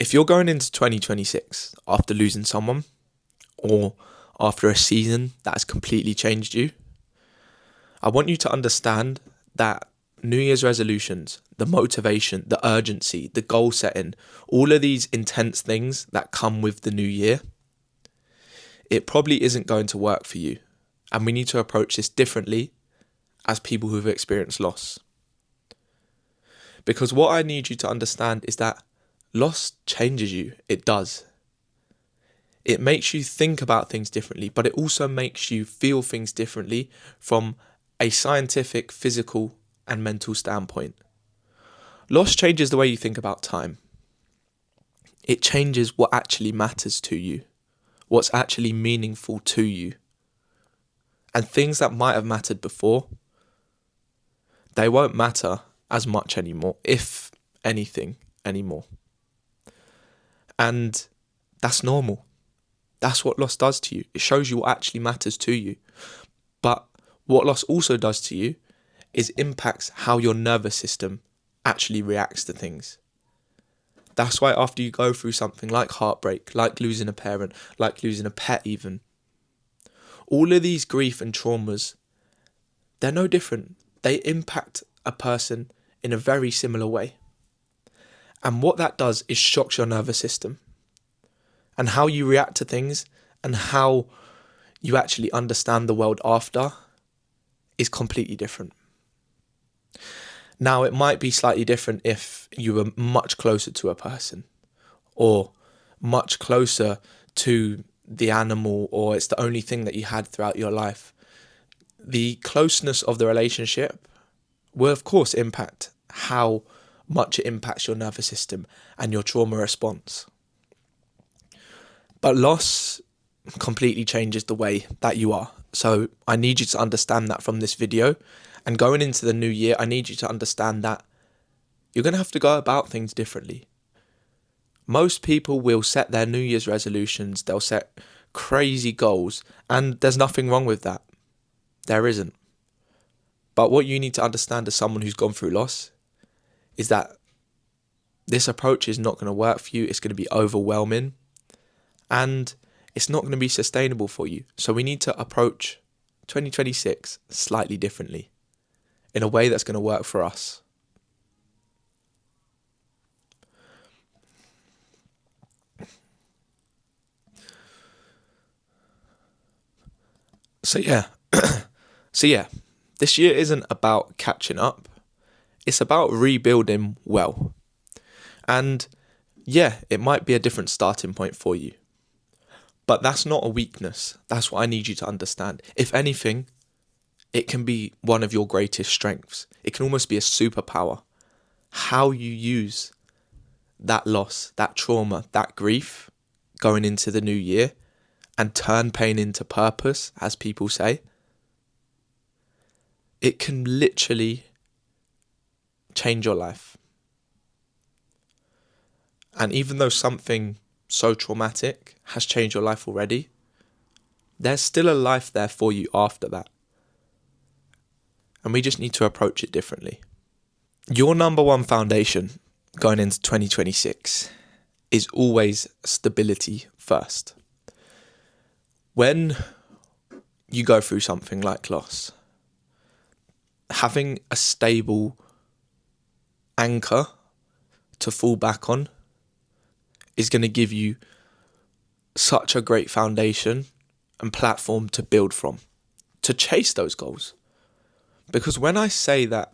If you're going into 2026 after losing someone or after a season that has completely changed you, I want you to understand that New Year's resolutions, the motivation, the urgency, the goal setting, all of these intense things that come with the new year, it probably isn't going to work for you. And we need to approach this differently as people who've experienced loss. Because what I need you to understand is that loss changes you. It does. It makes you think about things differently, but it also makes you feel things differently from a scientific, physical, and mental standpoint. Loss changes the way you think about time. It changes what actually matters to you, what's actually meaningful to you. And things that might have mattered before, they won't matter as much anymore, if anything anymore. And that's normal. That's what loss does to you. It shows you what actually matters to you. But what loss also does to you is impacts how your nervous system actually reacts to things. That's why after you go through something like heartbreak, like losing a parent, like losing a pet even, all of these grief and traumas, they're no different. They impact a person in a very similar way. And what that does is shocks your nervous system. And how you react to things and how you actually understand the world after is completely different. Now, it might be slightly different if you were much closer to a person or much closer to the animal, or it's the only thing that you had throughout your life. The closeness of the relationship will, of course, impact how much it impacts your nervous system and your trauma response. But loss completely changes the way that you are. So I need you to understand that from this video. And going into the new year, I need you to understand that you're going to have to go about things differently. Most people will set their New Year's resolutions. They'll set crazy goals. And there's nothing wrong with that. There isn't. But what you need to understand as someone who's gone through loss is that this approach is not going to work for you. It's going to be overwhelming. And it's not going to be sustainable for you. So we need to approach 2026 slightly differently, in a way that's going to work for us. So yeah, this year isn't about catching up. It's about rebuilding well. And yeah, it might be a different starting point for you. But that's not a weakness. That's what I need you to understand. If anything, it can be one of your greatest strengths. It can almost be a superpower. How you use that loss, that trauma, that grief going into the new year and turn pain into purpose, as people say, it can literally change your life. And even though something so traumatic has changed your life already, there's still a life there for you after that. And we just need to approach it differently. Your number one foundation going into 2026 is always stability first. When you go through something like loss, having a stable anchor to fall back on is going to give you such a great foundation and platform to build from, to chase those goals. Because when I say that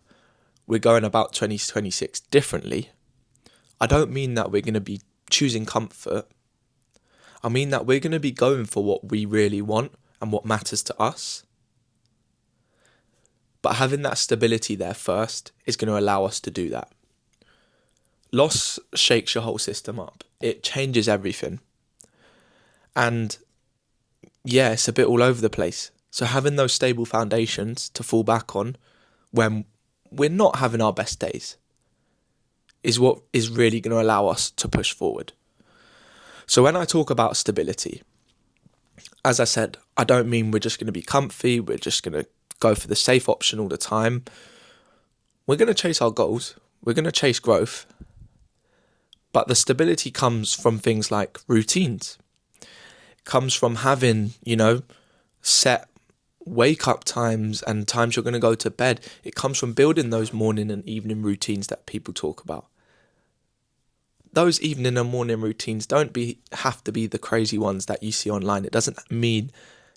we're going about 2026 differently, I don't mean that we're going to be choosing comfort. I mean that we're going to be going for what we really want and what matters to us. But having that stability there first is going to allow us to do that. Loss shakes your whole system up. It changes everything. And yeah, it's a bit all over the place. So having those stable foundations to fall back on when we're not having our best days is what is really going to allow us to push forward. So when I talk about stability, as I said, I don't mean we're just going to be comfy, we're just going to go for the safe option all the time. We're going to chase our goals, we're going to chase growth, But the stability comes from things like routines. It comes from having, set wake up times and times you're going to go to bed. It comes from building those morning and evening routines that people talk about. Those evening and morning routines don't have to be the crazy ones that you see online. It doesn't mean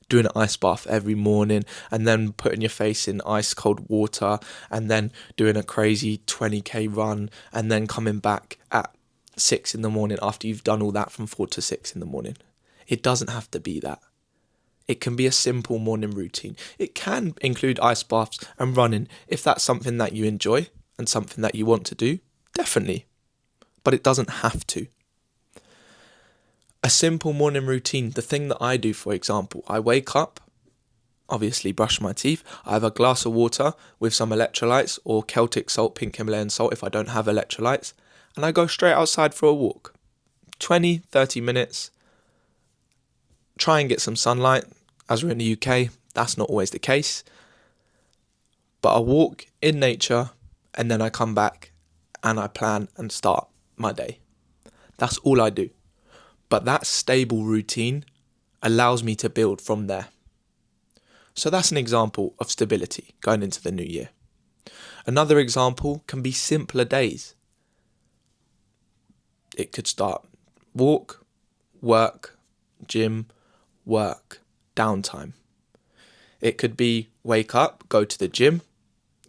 doing an ice bath every morning and then putting your face in ice cold water and then doing a crazy 20k run and then coming back at 6 in the morning after you've done all that from 4 to 6 in the morning. It doesn't have to be that. It can be a simple morning routine. It can include ice baths and running if that's something that you enjoy and something that you want to do, definitely. But it doesn't have to. A simple morning routine, the thing that I do, for example, I wake up, obviously brush my teeth, I have a glass of water with some electrolytes or Celtic salt, pink Himalayan salt if I don't have electrolytes, and I go straight outside for a walk. 20, 30 minutes. Try and get some sunlight. As we're in the UK, that's not always the case. But I walk in nature and then I come back and I plan and start my day. That's all I do. But that stable routine allows me to build from there. So that's an example of stability going into the new year. Another example can be simpler days. It could start walk, work, gym, work, downtime. It could be wake up, go to the gym,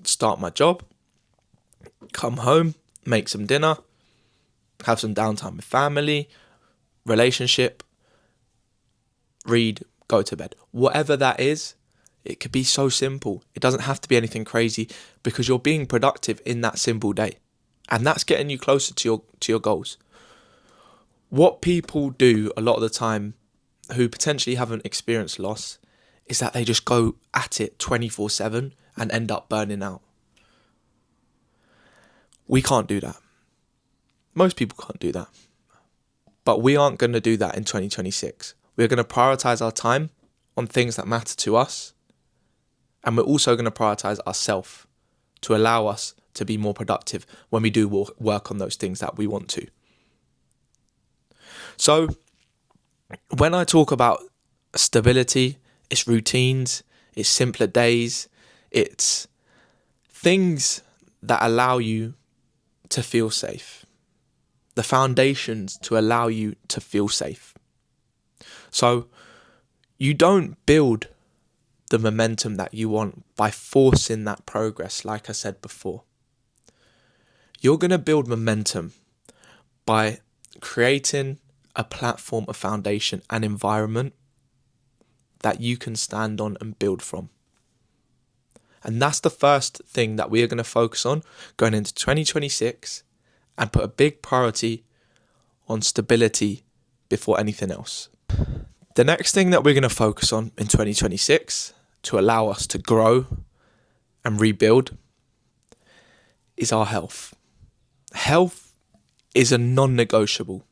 start my job, come home, make some dinner, have some downtime with family, relationship, read, go to bed. Whatever that is, it could be so simple. It doesn't have to be anything crazy because you're being productive in that simple day. And that's getting you closer to your goals. What people do a lot of the time who potentially haven't experienced loss is that they just go at it 24/7 and end up burning out. We can't do that. Most people can't do that. But we aren't going to do that in 2026. We're going to prioritize our time on things that matter to us. And we're also going to prioritize ourselves to allow us to be more productive when we do work on those things that we want to. So when I talk about stability, it's routines, it's simpler days, it's things that allow you to feel safe. The foundations to allow you to feel safe. So you don't build the momentum that you want by forcing that progress, like I said before. You're going to build momentum by creating a platform, a foundation, an environment that you can stand on and build from. And that's the first thing that we are going to focus on going into 2026 and put a big priority on stability before anything else. The next thing that we're going to focus on in 2026 to allow us to grow and rebuild is our health. Health is a non-negotiable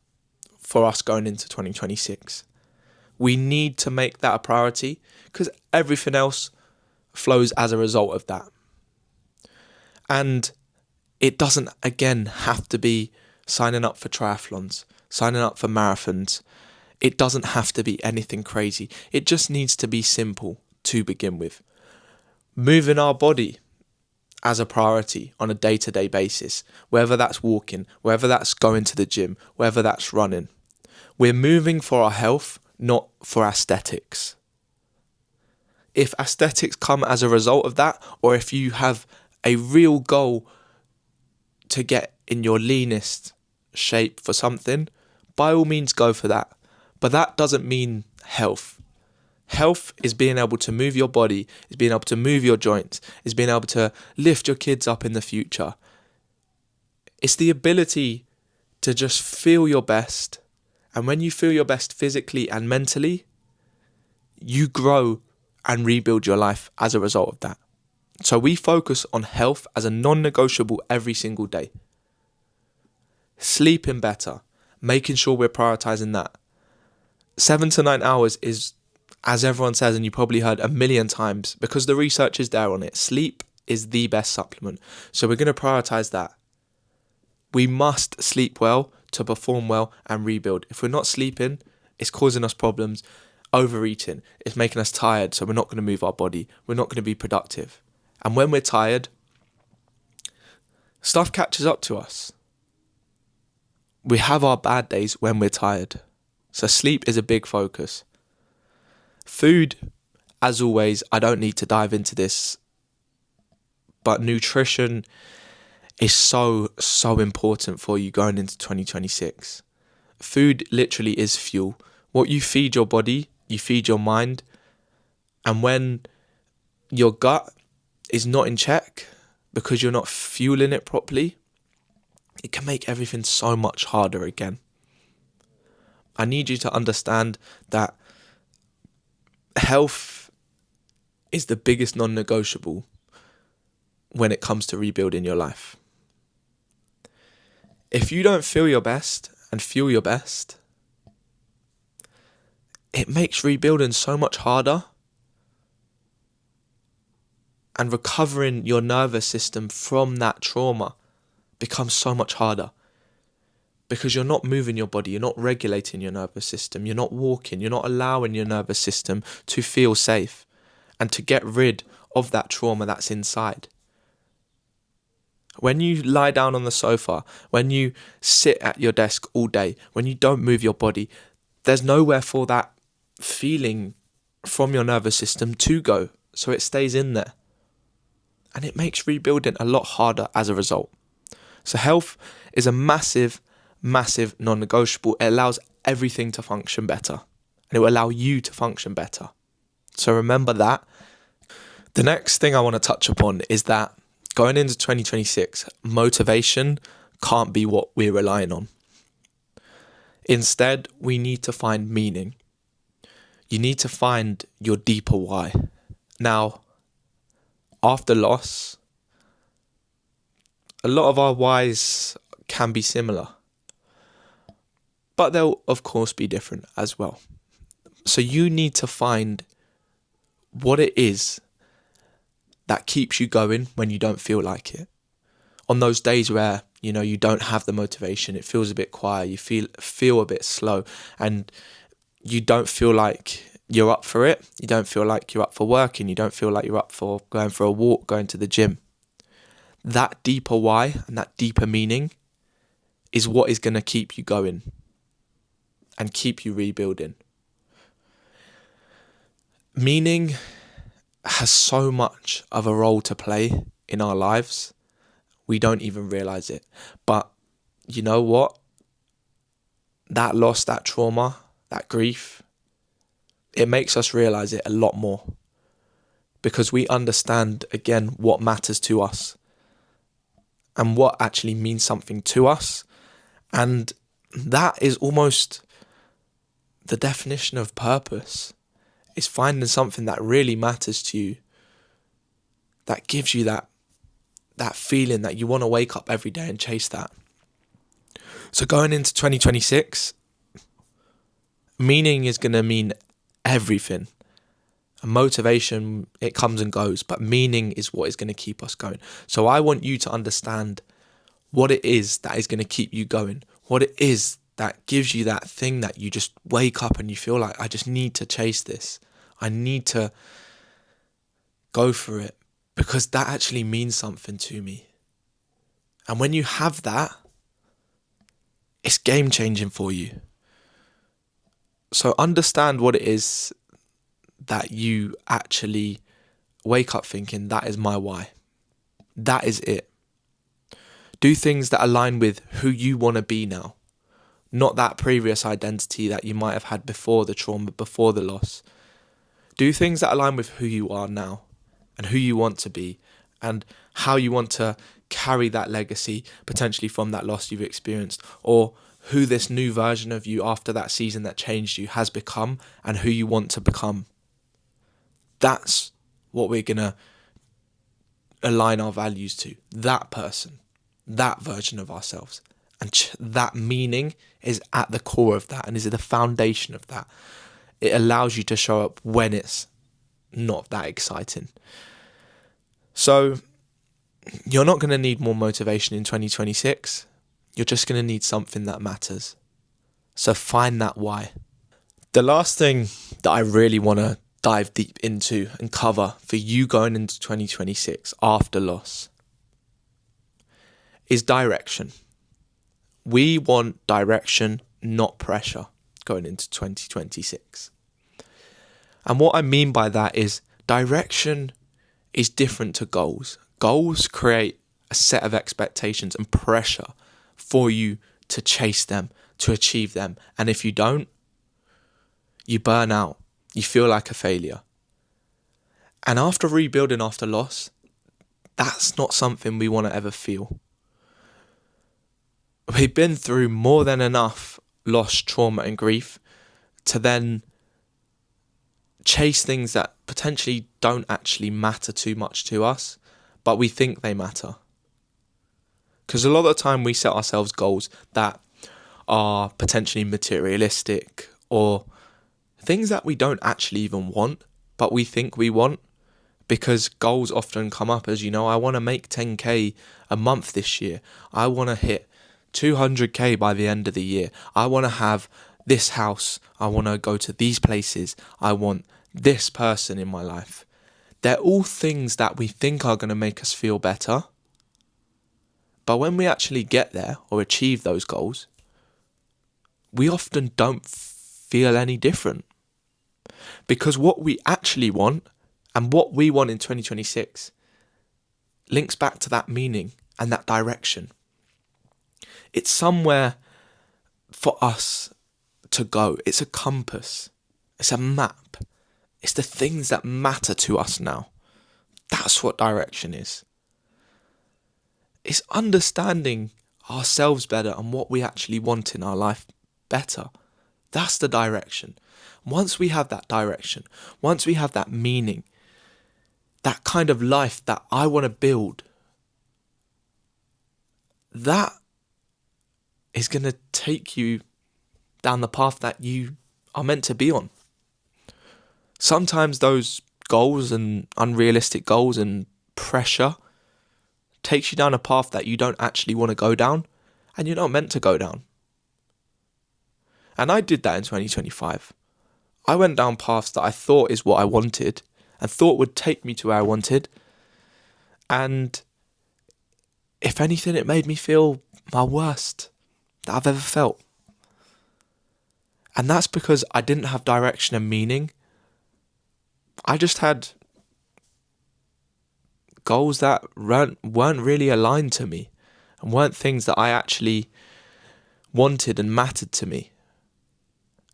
for us going into 2026. We need to make that a priority because everything else flows as a result of that. And it doesn't, again, have to be signing up for triathlons, signing up for marathons. It doesn't have to be anything crazy. It just needs to be simple to begin with. Moving our body as a priority on a day-to-day basis, whether that's walking, whether that's going to the gym, whether that's running. We're moving for our health, not for aesthetics. If aesthetics come as a result of that, or if you have a real goal to get in your leanest shape for something, by all means go for that. But that doesn't mean health. Health is being able to move your body, is being able to move your joints, is being able to lift your kids up in the future. It's the ability to just feel your best. And when you feel your best physically and mentally, you grow and rebuild your life as a result of that. So we focus on health as a non-negotiable every single day. Sleeping better, making sure we're prioritizing that. 7 to 9 hours is, as everyone says, and you probably heard a million times, because the research is there on it, sleep is the best supplement. So we're going to prioritize that. We must sleep well to perform well and rebuild. If we're not sleeping, it's causing us problems. Overeating, it's making us tired, so we're not going to move our body. We're not going to be productive. And when we're tired, stuff catches up to us. We have our bad days when we're tired. So sleep is a big focus. Food, as always, I don't need to dive into this, but nutrition is so important for you going into 2026. Food literally is fuel. What you feed your body, you feed your mind. And when your gut is not in check because you're not fueling it properly, it can make everything so much harder again. I need you to understand that health is the biggest non-negotiable when it comes to rebuilding your life. If you don't feel your best and feel your best, it makes rebuilding so much harder, and recovering your nervous system from that trauma becomes so much harder because you're not moving your body, you're not regulating your nervous system, you're not walking, you're not allowing your nervous system to feel safe and to get rid of that trauma that's inside. When you lie down on the sofa, when you sit at your desk all day, when you don't move your body, there's nowhere for that feeling from your nervous system to go, so it stays in there. And it makes rebuilding a lot harder as a result. So health is a massive non-negotiable. It allows everything to function better, and it will allow you to function better. So remember that. The next thing I want to touch upon is that going into 2026, motivation can't be what we're relying on. Instead, we need to find meaning. You need to find your deeper why. Now, after loss, a lot of our whys can be similar, but they'll of course be different as well. So you need to find what it is that keeps you going when you don't feel like it. On those days where, you don't have the motivation, it feels a bit quiet, you feel a bit slow, and you don't feel like you're up for it. You don't feel like you're up for working. You don't feel like you're up for going for a walk, going to the gym. That deeper why and that deeper meaning is what is going to keep you going and keep you rebuilding. Meaning has so much of a role to play in our lives. We don't even realize it. But you know what? That loss, that trauma, that grief, it makes us realize it a lot more because we understand again what matters to us and what actually means something to us. And that is almost the definition of purpose, is finding something that really matters to you, that gives you that feeling that you want to wake up every day and chase that. So going into 2026, meaning is going to mean everything. And motivation, it comes and goes, but meaning is what is going to keep us going. So I want you to understand what it is that is going to keep you going, what it is that gives you that thing that you just wake up and you feel like, I just need to chase this. I need to go for it because that actually means something to me. And when you have that, it's game changing for you. So understand what it is that you actually wake up thinking, that is my why. That is it. Do things that align with who you want to be now. Not that previous identity that you might have had before the trauma, before the loss. Do things that align with who you are now and who you want to be and how you want to carry that legacy potentially from that loss you've experienced, or who this new version of you after that season that changed you has become and who you want to become. That's what we're going to align our values to. That person, that version of ourselves. And that meaning is at the core of that and is at the foundation of that. It allows you to show up when it's not that exciting. So you're not going to need more motivation in 2026. you're just going to need something that matters. So find that why. The last thing that I really want to dive deep into and cover for you going into 2026 after loss is direction. We want direction, not pressure, going into 2026. And what I mean by that is direction is different to goals. Goals create a set of expectations and pressure for you to chase them, to achieve them. And if you don't, you burn out. You feel like a failure. And after rebuilding after loss, that's not something we want to ever feel. We've been through more than enough loss, trauma and grief to then chase things that potentially don't actually matter too much to us, but we think they matter. Because a lot of the time we set ourselves goals that are potentially materialistic or things that we don't actually even want, but we think we want, because goals often come up as, I want to make 10k a month this year. I want to hit 200k by the end of the year. I want to have this house. I want to go to these places. I want this person in my life. They're all things that we think are going to make us feel better. But when we actually get there or achieve those goals, we often don't feel any different. Because what we actually want and what we want in 2026 links back to that meaning and that direction. It's somewhere for us to go. It's a compass. It's a map. It's the things that matter to us now. That's what direction is. It's understanding ourselves better and what we actually want in our life better. That's the direction. Once we have that direction, once we have that meaning, that kind of life that I want to build, that is going to take you down the path that you are meant to be on. Sometimes those goals and unrealistic goals and pressure takes you down a path that you don't actually want to go down and you're not meant to go down. And I did that in 2025. I went down paths that I thought is what I wanted and thought would take me to where I wanted. And if anything, it made me feel my worst that I've ever felt. And that's because I didn't have direction and meaning. I just had goals that weren't really aligned to me and weren't things that I actually wanted and mattered to me.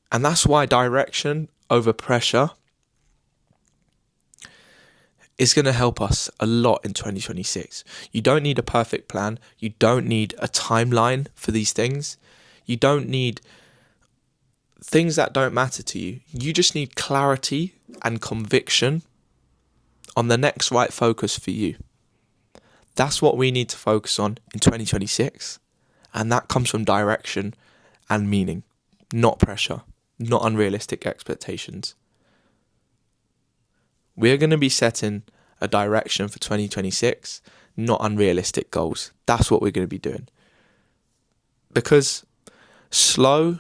And that's why direction over pressure is going to help us a lot in 2026. You don't need a perfect plan. You don't need a timeline for these things. You don't need things that don't matter to you. You just need clarity and conviction on the next right focus for you. That's what we need to focus on in 2026. And that comes from direction and meaning, not pressure, not unrealistic expectations. We're going to be setting a direction for 2026, not unrealistic goals. That's what we're going to be doing. Because slow,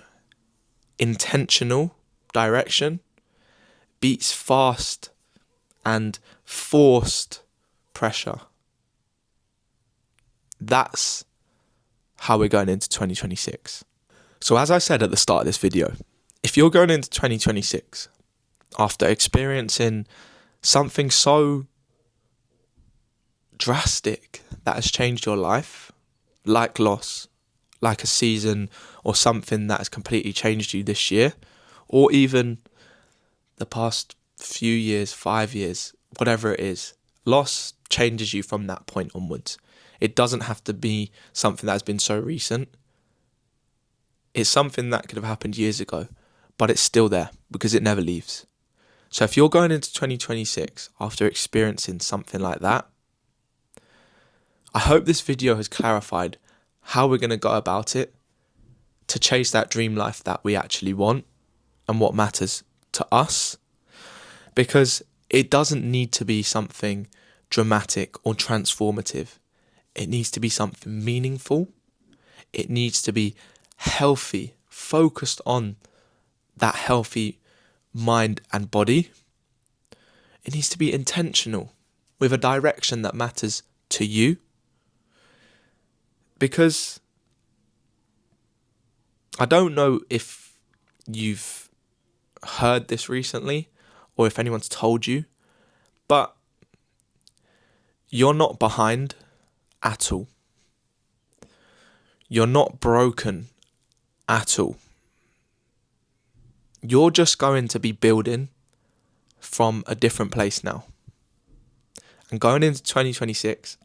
intentional direction beats fast and forced pressure. That's how we're going into 2026. So as I said at the start of this video, if you're going into 2026 after experiencing something so drastic that has changed your life, like loss, like a season or something that has completely changed you this year, or even the past few years, 5 years, whatever it is, loss changes you from that point onwards. It doesn't have to be something that has been so recent. It's something that could have happened years ago, but it's still there because it never leaves. So if you're going into 2026 after experiencing something like that, I hope this video has clarified how we're going to go about it to chase that dream life that we actually want and what matters to us. Because it doesn't need to be something dramatic or transformative. It needs to be something meaningful. it needs to be healthy, focused on that healthy mind and body. It needs to be intentional with a direction that matters to you. Because I don't know if you've heard this recently or if anyone's told you, but you're not behind at all. You're not broken at all. You're just going to be building from a different place now. And going into 2026,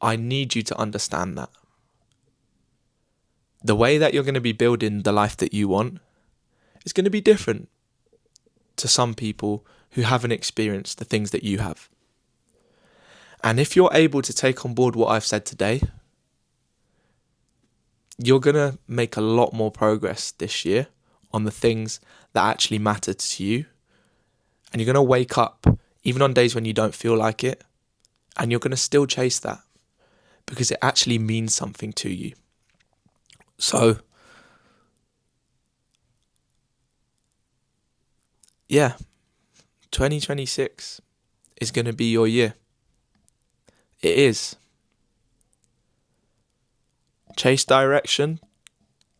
I need you to understand that. The way that you're going to be building the life that you want is going to be different to some people who haven't experienced the things that you have. And if you're able to take on board what I've said today, you're going to make a lot more progress this year on the things that actually matter to you. And you're going to wake up, even on days when you don't feel like it, and you're going to still chase that because it actually means something to you. So, yeah, 2026 is going to be your year. It is. Chase direction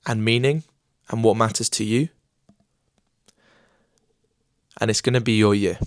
and meaning and what matters to you. And it's going to be your year.